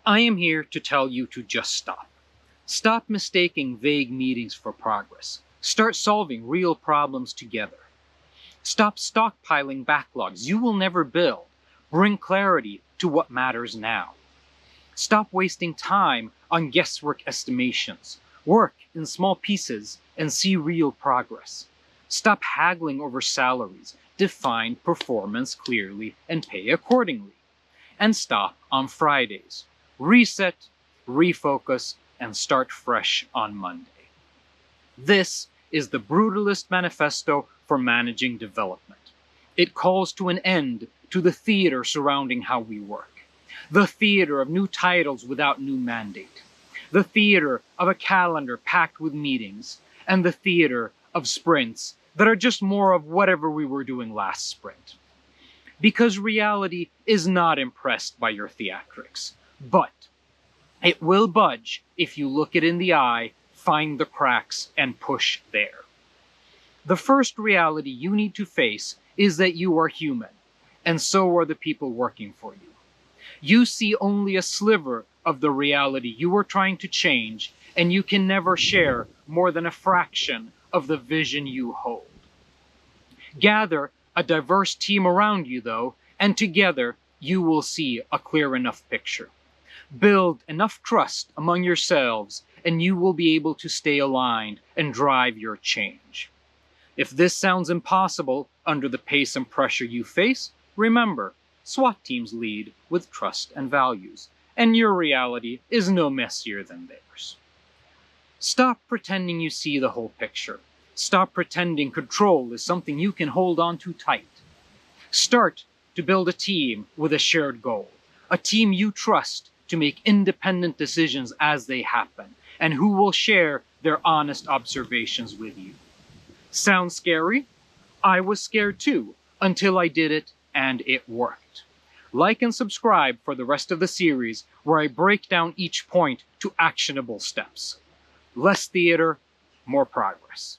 I am here to tell you to just stop. Stop mistaking vague meetings for progress. Start solving real problems together. Stop stockpiling backlogs you will never build. Bring clarity to what matters now. Stop wasting time on guesswork estimations. Work in small pieces and see real progress. Stop haggling over salaries. Define performance clearly and pay accordingly. And stop on Fridays. Reset, refocus, and start fresh on Monday. This is the Brutalist Manifesto for Managing Development. It calls to an end to the theater surrounding how we work. The theater of new titles without new mandate. The theater of a calendar packed with meetings. And the theater of sprints that are just more of whatever we were doing last sprint. Because reality is not impressed by your theatrics, but it will budge if you look it in the eye, find the cracks, and push there. The first reality you need to face is that you are human, and so are the people working for you. You see only a sliver of the reality you are trying to change, and you can never share more than a fraction of the vision you hold. Gather a diverse team around you, though, and together you will see a clear enough picture. Build enough trust among yourselves, and you will be able to stay aligned and drive your change. If this sounds impossible under the pace and pressure you face, remember, SWAT teams lead with trust and values, and your reality is no messier than theirs. Stop pretending you see the whole picture. Stop pretending control is something you can hold on to tight. Start to build a team with a shared goal, a team you trust to make independent decisions as they happen, and who will share their honest observations with you. Sounds scary? I was scared too, until I did it and it worked. Like and subscribe for the rest of the series where I break down each point to actionable steps. Less theater, more progress.